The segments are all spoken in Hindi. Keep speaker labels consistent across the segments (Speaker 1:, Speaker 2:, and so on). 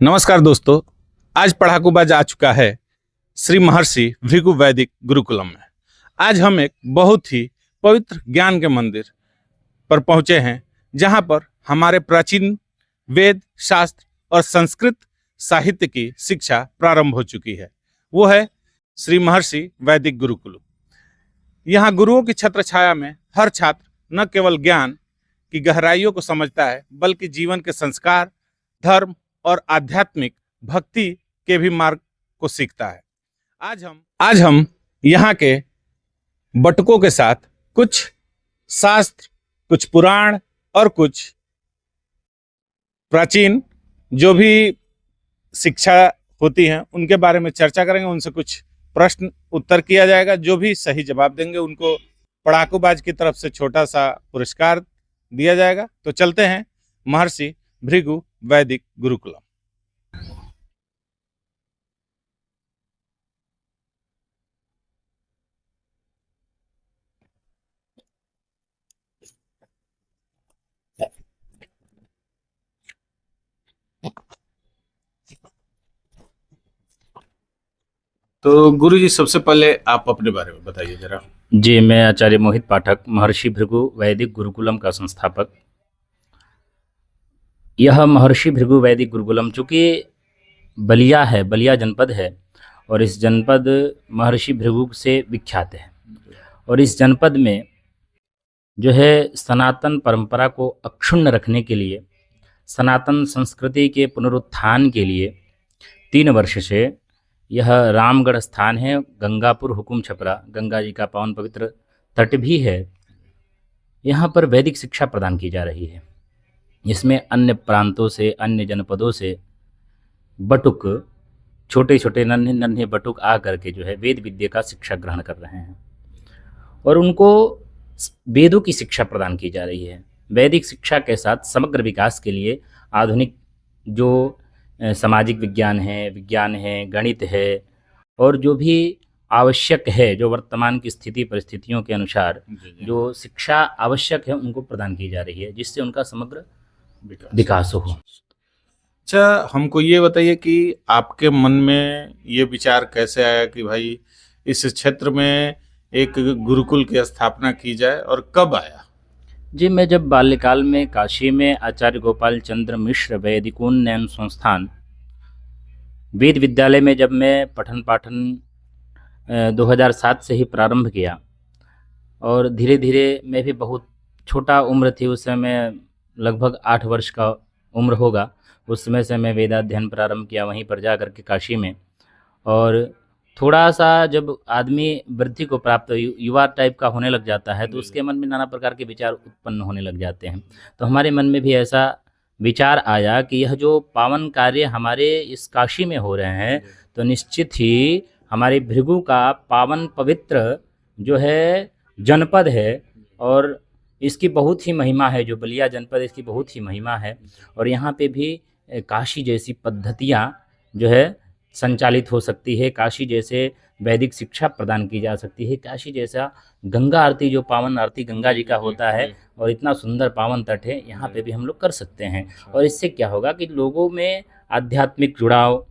Speaker 1: नमस्कार दोस्तों, आज पढ़ाकूबाज आ चुका है श्री महर्षि भृगु वैदिक गुरुकुलम में। आज हम एक बहुत ही पवित्र ज्ञान के मंदिर पर पहुंचे हैं, जहां पर हमारे प्राचीन वेद, शास्त्र और संस्कृत साहित्य की शिक्षा प्रारंभ हो चुकी है। वो है श्री महर्षि वैदिक गुरुकुल। यहाँ गुरुओं की छत्र छाया में हर छात्र न केवल ज्ञान की गहराइयों को समझता है, बल्कि जीवन के संस्कार, धर्म और आध्यात्मिक भक्ति के भी मार्ग को सीखता है। आज हम यहाँ के बटुकों के साथ कुछ शास्त्र, कुछ पुराण और कुछ प्राचीन जो भी शिक्षा होती हैं उनके बारे में चर्चा करेंगे। उनसे कुछ प्रश्न उत्तर किया जाएगा। जो भी सही जवाब देंगे उनको पढ़ाकूबाज की तरफ से छोटा सा पुरस्कार दिया जाएगा। तो चलते हैं महर्षि भृगु वैदिक गुरुकुलम। तो गुरु जी, सबसे पहले आप अपने बारे में बताइए जरा।
Speaker 2: जी, मैं आचार्य मोहित पाठक, महर्षि भृगु वैदिक गुरुकुलम का संस्थापक। यह महर्षि भृगु वैदिक गुरुकुलम चूँकि बलिया है, बलिया जनपद है और इस जनपद महर्षि भृगु से विख्यात है। और इस जनपद में जो है सनातन परंपरा को अक्षुण्ण रखने के लिए, सनातन संस्कृति के पुनरुत्थान के लिए 3 वर्ष से यह रामगढ़ स्थान है। गंगापुर हुकुम छपरा, गंगा जी का पावन पवित्र तट भी है। यहाँ पर वैदिक शिक्षा प्रदान की जा रही है। इसमें अन्य प्रांतों से, अन्य जनपदों से बटुक, छोटे छोटे नन्हे नन्हे बटुक आ करके जो है वेद विद्या का शिक्षा ग्रहण कर रहे हैं और उनको वेदों की शिक्षा प्रदान की जा रही है। वैदिक शिक्षा के साथ समग्र विकास के लिए आधुनिक जो सामाजिक विज्ञान है, गणित है और जो भी आवश्यक है, जो वर्तमान की स्थिति परिस्थितियों के अनुसार जो शिक्षा आवश्यक है उनको प्रदान की जा रही है, जिससे उनका समग्र विकास हो।
Speaker 1: अच्छा, हमको ये बताइए कि आपके मन में ये विचार कैसे आया कि भाई इस क्षेत्र में एक गुरुकुल की स्थापना की जाए और कब आया?
Speaker 2: जी, मैं जब बाल्यकाल में काशी में आचार्य गोपाल चंद्र मिश्र वैदिकोन्नयन संस्थान वेद विद्यालय में जब मैं पठन पाठन 2007 से ही प्रारंभ किया और धीरे धीरे मैं भी बहुत छोटा उम्र थी उस समय, लगभग 8 वर्ष का उम्र होगा। उस समय से मैं वेदाध्ययन प्रारंभ किया वहीं पर जा कर के काशी में। और थोड़ा सा जब आदमी वृद्धि को प्राप्त युवा टाइप का होने लग जाता है तो उसके मन में नाना प्रकार के विचार उत्पन्न होने लग जाते हैं। तो हमारे मन में भी ऐसा विचार आया कि यह जो पावन कार्य हमारे इस काशी में हो रहे हैं तो निश्चित ही हमारे भृगु का पावन पवित्र जो है जनपद है और इसकी बहुत ही महिमा है। जो बलिया जनपद, इसकी बहुत ही महिमा है और यहाँ पे भी काशी जैसी पद्धतियाँ जो है संचालित हो सकती है, काशी जैसे वैदिक शिक्षा प्रदान की जा सकती है, काशी जैसा गंगा आरती, जो पावन आरती गंगा जी का होता है और इतना सुंदर पावन तट है, यहाँ पे भी हम लोग कर सकते हैं। और इससे क्या होगा कि लोगों में आध्यात्मिक जुड़ाव,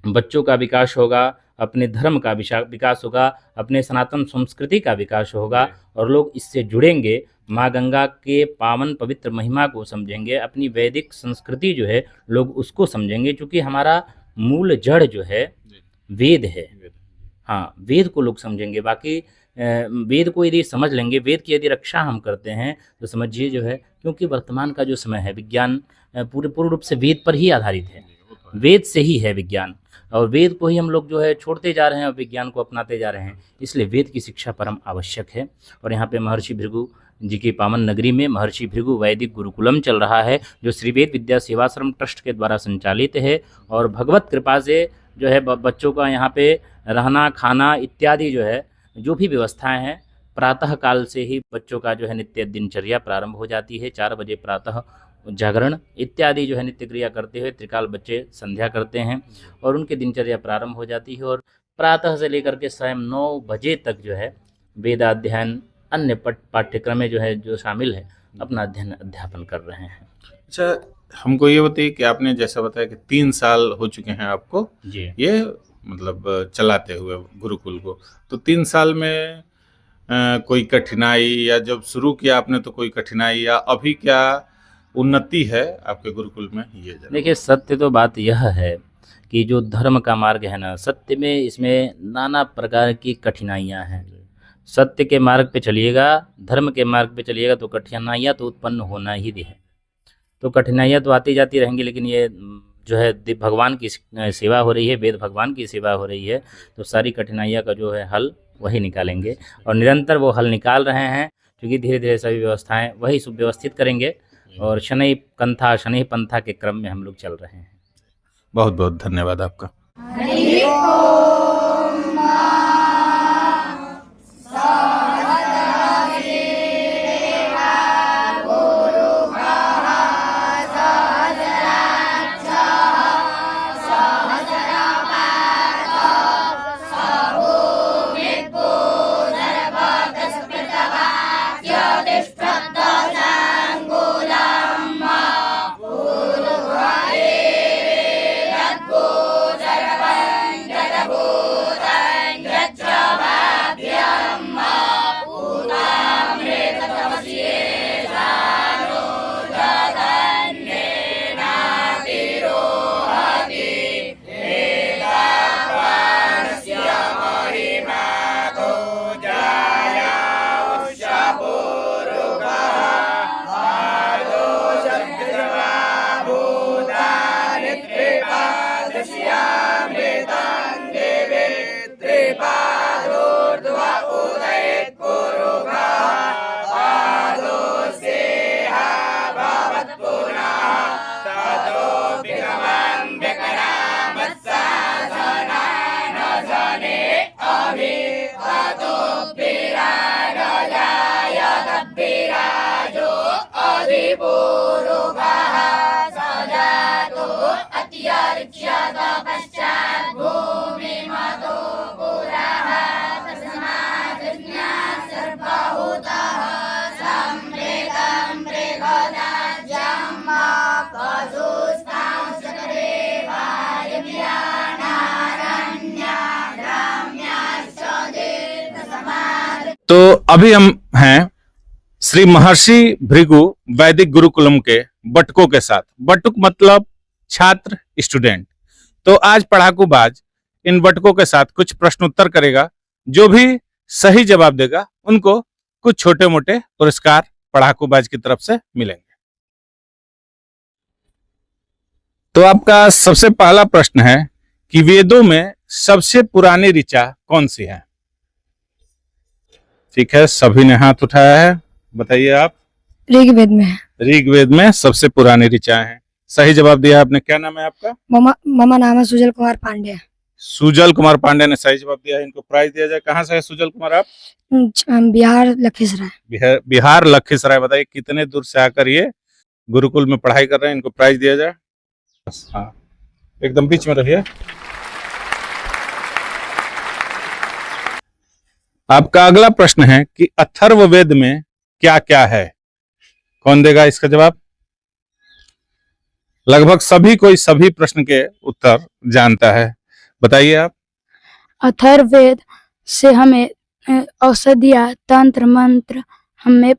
Speaker 2: बच्चों का विकास होगा, अपने धर्म का विकास होगा, अपने सनातन संस्कृति का विकास होगा और लोग इससे जुड़ेंगे, माँ गंगा के पावन पवित्र महिमा को समझेंगे, अपनी वैदिक संस्कृति जो है लोग उसको समझेंगे। क्योंकि हमारा मूल जड़ जो है वेद है। हाँ, वेद को लोग समझेंगे। बाकी वेद को यदि समझ लेंगे, वेद की यदि रक्षा हम करते हैं तो समझिए जो है, क्योंकि वर्तमान का जो समय है विज्ञान पूर्ण रूप से वेद पर ही आधारित है, वेद से ही है विज्ञान और वेद को ही हम लोग जो है छोड़ते जा रहे हैं और विज्ञान को अपनाते जा रहे हैं। इसलिए वेद की शिक्षा परम आवश्यक है। और यहाँ पे महर्षि भृगु जी की पावन नगरी में महर्षि भृगु वैदिक गुरुकुलम चल रहा है, जो श्री वेद विद्या सेवाश्रम ट्रस्ट के द्वारा संचालित है। और भगवत कृपा से जो है बच्चों का यहाँ पे रहना, खाना इत्यादि जो है जो भी व्यवस्थाएं हैं, प्रातः काल से ही बच्चों का जो है नित्य दिनचर्या प्रारंभ हो जाती है। 4 बजे प्रातः जागरण इत्यादि जो है नित्य क्रिया करते हुए त्रिकाल बच्चे संध्या करते हैं और उनकी दिनचर्या प्रारंभ हो जाती है। और प्रातः से लेकर के स्वयं 9 बजे तक जो है वेदाध्ययन, अन्य पाठ्यक्रम में जो है जो शामिल है अपना अध्ययन अध्यापन कर रहे हैं।
Speaker 1: अच्छा, हमको ये बताइए कि आपने जैसा बताया कि 3 साल हो चुके हैं आपको
Speaker 2: जी।
Speaker 1: ये मतलब चलाते हुए गुरुकुल को, तो 3 साल में कोई कठिनाई, या जब शुरू किया आपने तो कोई कठिनाई, या अभी क्या उन्नति है आपके गुरुकुल में, ये जरा
Speaker 2: देखिए, सत्य तो बात यह है कि जो धर्म का मार्ग है ना, सत्य में इसमें नाना प्रकार की कठिनाइयाँ हैं। सत्य के मार्ग पे चलिएगा, धर्म के मार्ग पे चलिएगा तो कठिनाइयाँ तो उत्पन्न होना ही है। तो कठिनाइयाँ तो आती जाती रहेंगी, लेकिन ये जो है भगवान की सेवा हो रही है, वेद भगवान की सेवा हो रही है, तो सारी कठिनाइयाँ का जो है हल वही निकालेंगे, और निरंतर वो हल निकाल रहे हैं, क्योंकि धीरे धीरे सभी व्यवस्थाएं वही सुव्यवस्थित करेंगे, और शनै कंथा शनै पंथा के क्रम में हम लोग चल रहे हैं।
Speaker 1: बहुत बहुत धन्यवाद आपका। तो अभी हम हैं श्री महर्षि भृगु वैदिक गुरुकुलम के बटुकों के साथ। बटुक मतलब छात्र, स्टूडेंट। तो आज पढ़ाकूबाज इन बटुकों के साथ कुछ प्रश्नोत्तर करेगा। जो भी सही जवाब देगा उनको कुछ छोटे मोटे पुरस्कार पढ़ाकूबाज की तरफ से मिलेंगे। तो आपका सबसे पहला प्रश्न है कि वेदों में सबसे पुरानी ऋचा कौन सी है? ठीक है, सभी ने हाथ उठाया है, बताइए आप।
Speaker 3: ऋग्वेद में है।
Speaker 1: ऋग्वेद में सबसे पुरानी ऋचाएं हैं। सही जवाब दिया आपने। क्या नाम है आपका?
Speaker 3: ममा नाम है सुजल कुमार पांडे।
Speaker 1: सुजल कुमार पांडे ने सही जवाब दिया है। इनको प्राइज दिया जाए। कहाँ से है सुजल कुमार आप?
Speaker 3: बिहार लखीसराय।
Speaker 1: बिहार लखीसराय। बताइए कितने दूर से आकर ये गुरुकुल में पढ़ाई कर रहे हैं। इनको प्राइज दिया जाए। हाँ, एकदम बीच में रहिए। आपका अगला प्रश्न है कि अथर्ववेद में क्या क्या है? कौन देगा इसका जवाब? लगभग सभी कोई सभी प्रश्न के उत्तर जानता है, बताइए आप।
Speaker 3: अथर्ववेद से हमें औषधिया तंत्र मंत्र हमें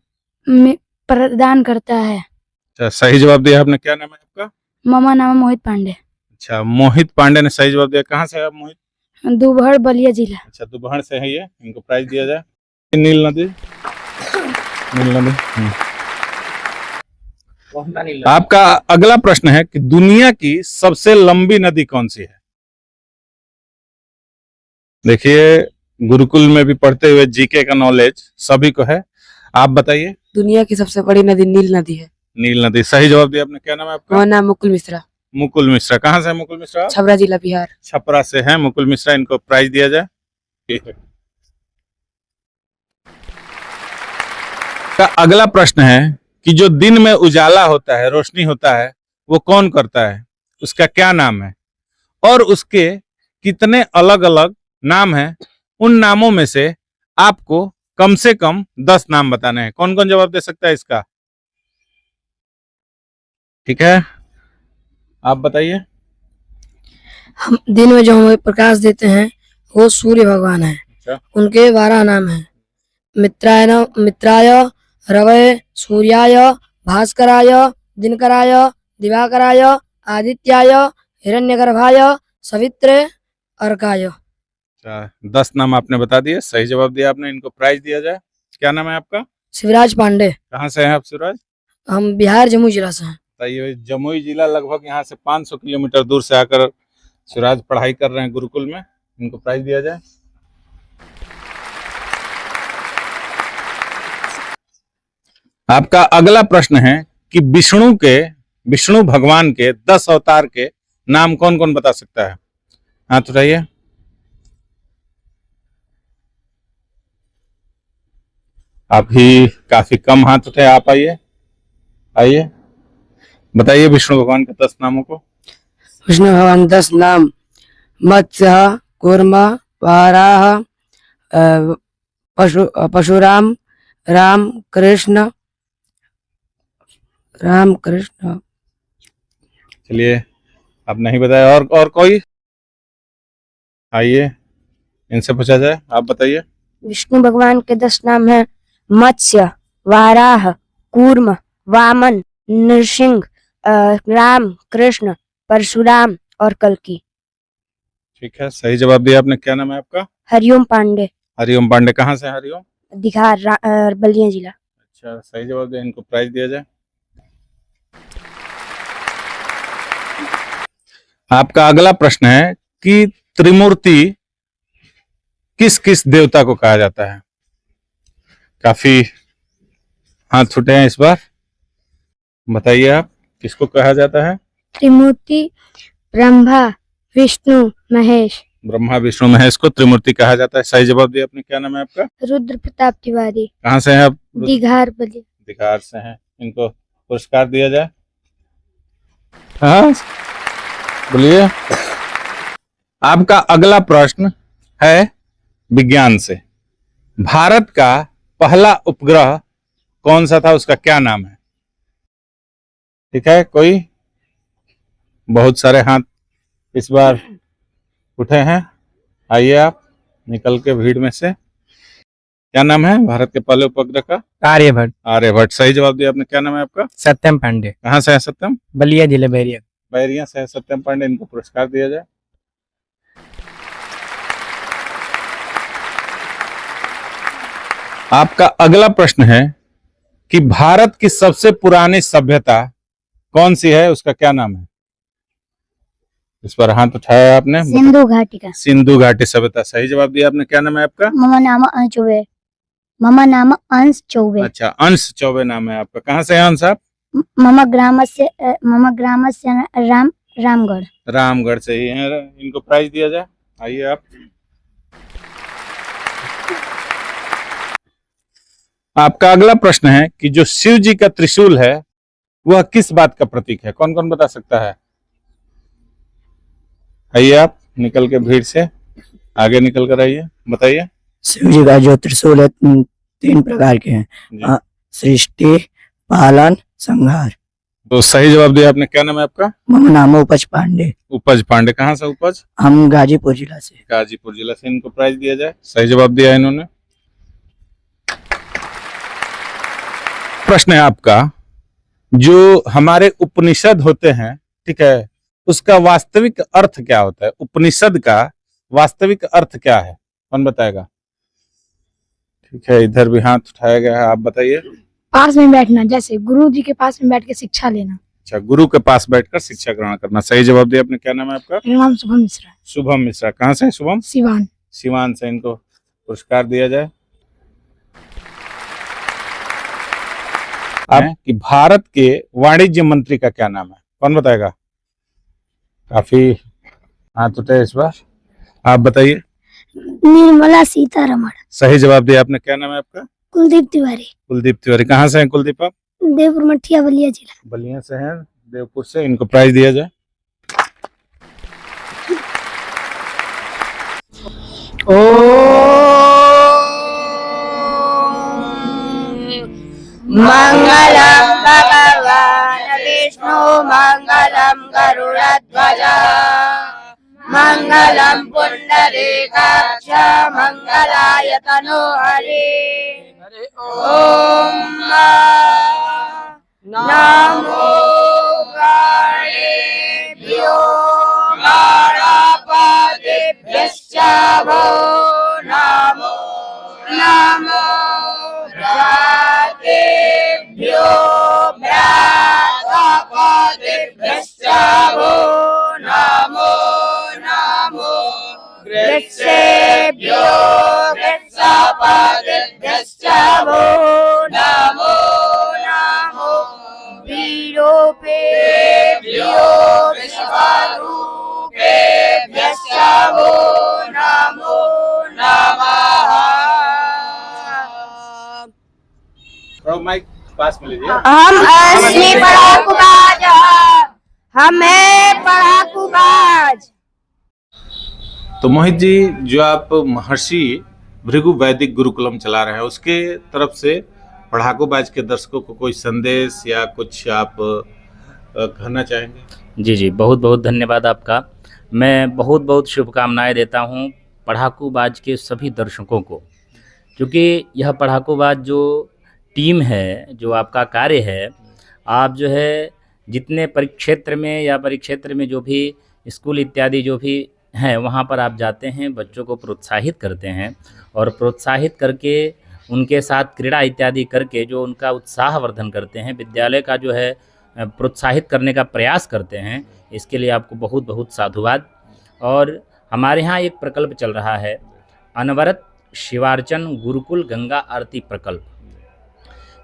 Speaker 3: प्रदान करता है।
Speaker 1: अच्छा, सही जवाब दिया आपने। क्या नाम है आपका?
Speaker 3: ममा नाम है मोहित पांडे।
Speaker 1: अच्छा, मोहित पांडे ने सही जवाब दिया। कहाँ से है आप मोहित?
Speaker 3: दुबहर बलिया जिला।
Speaker 1: अच्छा, दुबहर से है ये। इनको प्राइज दिया जाए। नील नदी। नील नदी। आपका अगला प्रश्न है कि दुनिया की सबसे लंबी नदी कौन सी है? देखिए, गुरुकुल में भी पढ़ते हुए जीके का नॉलेज सभी को है। आप बताइए।
Speaker 4: दुनिया की सबसे बड़ी नदी नील नदी है।
Speaker 1: नील नदी। सही जवाब दिया आपने। क्या नाम है आपका?
Speaker 4: मेरा नाम मुकुल मिश्रा।
Speaker 1: मुकुल मिश्रा। कहाँ से है मुकुल मिश्रा?
Speaker 4: छपरा जिला बिहार।
Speaker 1: छपरा से है मुकुल मिश्रा। इनको प्राइज दिया जाए। का अगला प्रश्न है कि जो दिन में उजाला होता है, रोशनी होता है, वो कौन करता है? उसका क्या नाम है? और उसके कितने अलग अलग नाम हैं? उन नामों में से आपको कम से कम 10 नाम बताने हैं। कौन कौन जवाब दे सकता है इसका? ठीक है, आप बताइए।
Speaker 5: हम दिन में जो हमें प्रकाश देते हैं वो सूर्य भगवान है।
Speaker 1: अच्छा।
Speaker 5: उनके 12 नाम हैं। मित्राय, रवये, सूर्याय, भास्कराय, दिनकराय, दिवाकराय, आदित्याय, हिरण्यगर्भाय, सवित्रे, अर्काय।
Speaker 1: अच्छा, 10 नाम आपने बता दिए, सही जवाब दिया आपने। इनको प्राइज दिया जाए। क्या नाम है आपका?
Speaker 5: शिवराज पांडे।
Speaker 1: कहाँ से हैं आप शिवराज?
Speaker 5: हम बिहार जमुई जिला से हैं।
Speaker 1: बताइए, जमुई जिला लगभग यहाँ से 500 किलोमीटर दूर से आकर शिवराज पढ़ाई कर रहे हैं गुरुकुल में। इनको प्राइज दिया जाए। आपका अगला प्रश्न है कि विष्णु भगवान के 10 अवतार के नाम कौन कौन बता सकता है? हाथ उठाइए। अभी काफी कम हाथ उठे। आप आइए, आइए, बताइए विष्णु भगवान के 10 नामों को।
Speaker 5: विष्णु भगवान 10 नाम: मत्स्य, कूर्म, वाराह, परशुराम, राम कृष्ण।
Speaker 1: चलिए, आप नहीं बताए। और कोई? आइए, इनसे पूछा जाए। आप बताइए।
Speaker 3: विष्णु भगवान के 10 नाम हैं: मत्स्य, वाराह, कूर्म, वामन, नृसिंह, राम, कृष्ण, परशुराम और कल्कि।
Speaker 1: ठीक है, सही जवाब दिया आपने। क्या नाम है आपका?
Speaker 3: हरिओम पांडे।
Speaker 1: हरिओम पांडे। कहाँ से हैं हरिओम?
Speaker 3: दिघार बलिया जिला।
Speaker 1: अच्छा, सही जवाब दिया। इनको प्राइज दिया जाए। आपका अगला प्रश्न है कि त्रिमूर्ति किस किस देवता को कहा जाता है? काफी हाथ छूटे हैं इस बार। बताइए आप, किसको कहा जाता है?
Speaker 3: त्रिमूर्ति ब्रह्मा, विष्णु, महेश।
Speaker 1: ब्रह्मा, विष्णु, महेश को त्रिमूर्ति कहा जाता है। सही जवाब दिया आपने। क्या नाम है आपका?
Speaker 3: रुद्र प्रताप तिवारी।
Speaker 1: कहाँ से हैं आप?
Speaker 3: दिघार बलिया।
Speaker 1: दिघार से हैं। इनको पुरस्कार दिया जाए। हाँ, बोलिए। आपका अगला प्रश्न है विज्ञान से। भारत का पहला उपग्रह कौन सा था? उसका क्या नाम है? ठीक है, कोई? बहुत सारे हाथ इस बार उठे हैं। आइए आप, निकल के भीड़ में से। क्या नाम है भारत के पहले उपग्रह का?
Speaker 6: आर्यभट्ट।
Speaker 1: आर्यभट्ट। सही जवाब दिया आपने। क्या नाम है आपका?
Speaker 6: सत्यम पांडे।
Speaker 1: कहाँ से है सत्यम?
Speaker 6: बलिया जिले बैरिया।
Speaker 1: बैरिया से है सत्यम पांडे। इनको पुरस्कार दिया जाए। आपका अगला प्रश्न है कि भारत की सबसे पुरानी सभ्यता कौन सी है? उसका क्या नाम है? इस पर हाथ उठाया आपने।
Speaker 3: सिंधु घाटी का।
Speaker 1: सिंधु घाटी सभ्यता। सही जवाब दिया आपने। क्या नाम है आपका?
Speaker 3: ममा नाम अंश चौबे।
Speaker 1: अच्छा, अंश चौबे नाम है आपका। कहाँ से हैं अंश आप?
Speaker 3: मम ग्राम से रामगढ़।
Speaker 1: रामगढ़ से ही हैं। इनको प्राइज दिया जाए। आइए आप। आपका अगला प्रश्न है कि जो शिव जी का त्रिशूल है वह किस बात का प्रतीक है? कौन कौन बता सकता है? आइए आप, निकल के भीड़ से आगे निकल कर आइए, बताइए।
Speaker 6: शिव जी का जो त्रिशूल है 3 प्रकार के हैं: सृष्टि, पालन, संहार।
Speaker 1: तो सही जवाब दिया आपने। क्या नाम है आपका?
Speaker 6: मम नाम उपज पांडे।
Speaker 1: उपज पांडे। कहाँ से उपज?
Speaker 6: हम गाजीपुर जिला से।
Speaker 1: गाजीपुर जिला से। इनको प्राइज दिया जाए। सही जवाब दिया इन्होंने। प्रश्न है आपका, जो हमारे उपनिषद होते हैं, ठीक है, उसका वास्तविक अर्थ क्या होता है? उपनिषद का वास्तविक अर्थ क्या है? कौन बताएगा? ठीक है, इधर भी हाथ उठाया गया है। आप बताइए।
Speaker 3: पास में बैठना, जैसे गुरु जी के पास में बैठ के शिक्षा लेना।
Speaker 1: अच्छा, गुरु के पास बैठकर शिक्षा ग्रहण करना। सही जवाब दिया आपने। क्या नाम है आपका?
Speaker 3: मेरा नाम शुभम मिश्रा।
Speaker 1: शुभम मिश्रा। कहाँ से? शुभम
Speaker 3: सिवान।
Speaker 1: सिवान से। इनको पुरस्कार दिया जाए। अब कि भारत के वाणिज्य मंत्री का क्या नाम है? कौन बताएगा? काफी हाथ उठे इस बार। आप बताइए।
Speaker 3: निर्मला सीतारमण।
Speaker 1: सही जवाब दिया आपने। क्या नाम है आपका?
Speaker 3: कुलदीप तिवारी।
Speaker 1: कुलदीप तिवारी। कहाँ से हैं कुलदीप आप?
Speaker 3: देवपुर मठिया बलिया जिला।
Speaker 1: बलिया से हैं, देवपुर से। इनको प्राइज दिया जाए।
Speaker 5: मंगलम भगवान विष्णु मंगलम गरुड़
Speaker 3: मङ्गलं पुण्डरीकाक्ष मङ्गलाय तनोहरे ॐ नमो गणेभ्यो गणपतिभ्यश्च वो नमो नमो भ्रातेभ्यो भ्रातपतिभ्यश्च वो नमो नमो वृक्षेभ्यो वृक्षपतिभ्यश्च वो नमो नमो विरूपेभ्यो विश्वरूपेभ्यश्च वो नमो नमः।
Speaker 1: थोड़ा माइक पास में लीजिए।
Speaker 3: हम अस्मि पढ़ाकूबाज हमें पढ़ाकूबाज।
Speaker 1: तो मोहित जी, जो आप महर्षि भृगु वैदिक गुरुकुलम चला रहे हैं, उसके तरफ से पढ़ाकूबाज के दर्शकों को कोई संदेश या कुछ आप कहना चाहेंगे?
Speaker 2: जी जी, बहुत बहुत धन्यवाद आपका। मैं बहुत बहुत शुभकामनाएं देता हूं पढ़ाकूबाज के सभी दर्शकों को, क्योंकि यह पढ़ाकूबाज जो टीम है, जो आपका कार्य है, आप जो है जितने परिक्षेत्र में या परिक्षेत्र में जो भी स्कूल इत्यादि जो भी हैं वहाँ पर आप जाते हैं, बच्चों को प्रोत्साहित करते हैं और प्रोत्साहित करके उनके साथ क्रीड़ा इत्यादि करके जो उनका उत्साहवर्धन करते हैं, विद्यालय का जो है प्रोत्साहित करने का प्रयास करते हैं। इसके लिए आपको बहुत बहुत साधुवाद। और हमारे यहाँ एक प्रकल्प चल रहा है, अनवरत शिवार्चन गुरुकुल गंगा आरती प्रकल्प।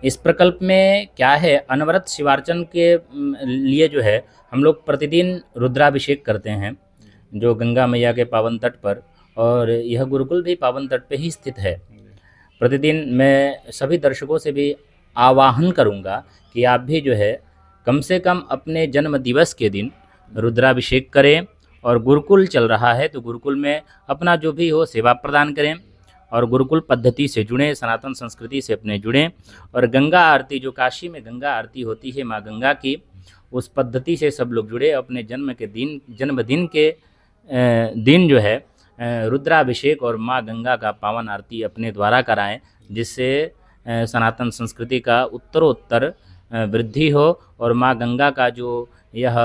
Speaker 2: इस प्रकल्प में क्या है, अनवरत शिवार्चन के लिए जो है हम लोग प्रतिदिन रुद्राभिषेक करते हैं जो गंगा मैया के पावन तट पर, और यह गुरुकुल भी पावन तट पे ही स्थित है। प्रतिदिन मैं सभी दर्शकों से भी आह्वान करूंगा कि आप भी जो है कम से कम अपने जन्म दिवस के दिन रुद्राभिषेक करें, और गुरुकुल चल रहा है तो गुरुकुल में अपना जो भी हो सेवा प्रदान करें और गुरुकुल पद्धति से जुड़ें, सनातन संस्कृति से अपने जुड़ें। और गंगा आरती, जो काशी में गंगा आरती होती है माँ गंगा की, उस पद्धति से सब लोग जुड़े। अपने जन्मदिन के दिन जो है रुद्राभिषेक और माँ गंगा का पावन आरती अपने द्वारा कराएं, जिससे सनातन संस्कृति का उत्तरोत्तर वृद्धि हो और माँ गंगा का जो यह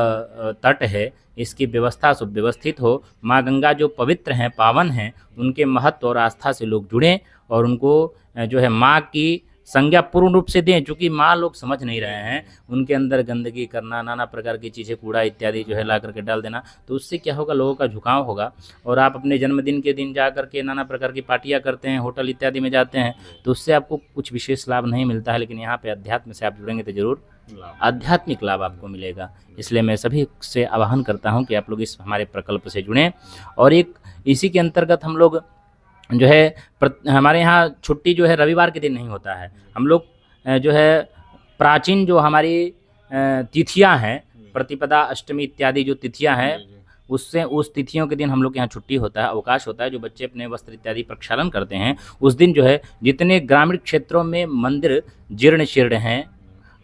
Speaker 2: तट है इसकी व्यवस्था सुव्यवस्थित हो। माँ गंगा जो पवित्र हैं, पावन हैं, उनके महत्व और आस्था से लोग जुड़ें और उनको जो है माँ की संज्ञा पूर्ण रूप से दें। चूँकि माँ लोग समझ नहीं रहे हैं, उनके अंदर गंदगी करना, नाना प्रकार की चीज़ें, कूड़ा इत्यादि जो है ला करके डाल देना, तो उससे क्या होगा, लोगों का झुकाव होगा। और आप अपने जन्मदिन के दिन जा करके नाना प्रकार की पार्टियां करते हैं, होटल इत्यादि में जाते हैं, तो उससे आपको कुछ विशेष लाभ नहीं मिलता है। लेकिन यहाँ पे अध्यात्म से आप जुड़ेंगे तो जरूर आध्यात्मिक लाभ आपको मिलेगा। इसलिए मैं सभी से आह्वान करता हूँ कि आप लोग इस हमारे प्रकल्प से जुड़ें। और एक इसी के अंतर्गत हम लोग जो है हमारे यहाँ छुट्टी जो है रविवार के दिन नहीं होता है। हम लोग जो है प्राचीन जो हमारी तिथियां हैं, प्रतिपदा, अष्टमी इत्यादि जो तिथियां हैं, उससे उस तिथियों के दिन हम लोग के यहाँ छुट्टी होता है, अवकाश होता है। जो बच्चे अपने वस्त्र इत्यादि प्रक्षालन करते हैं, उस दिन जो है जितने ग्रामीण क्षेत्रों में मंदिर जीर्ण शीर्ण हैं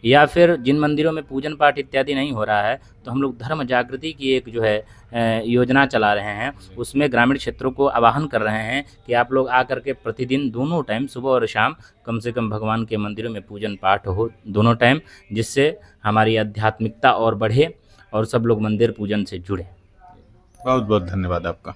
Speaker 2: या फिर जिन मंदिरों में पूजन पाठ इत्यादि नहीं हो रहा है, तो हम लोग धर्म जागृति की एक जो है योजना चला रहे हैं। उसमें ग्रामीण क्षेत्रों को आह्वान कर रहे हैं कि आप लोग आकर के प्रतिदिन दोनों टाइम, सुबह और शाम, कम से कम भगवान के मंदिरों में पूजन पाठ हो दोनों टाइम, जिससे हमारी आध्यात्मिकता और बढ़े और सब लोग मंदिर पूजन से जुड़े।
Speaker 1: बहुत बहुत धन्यवाद आपका।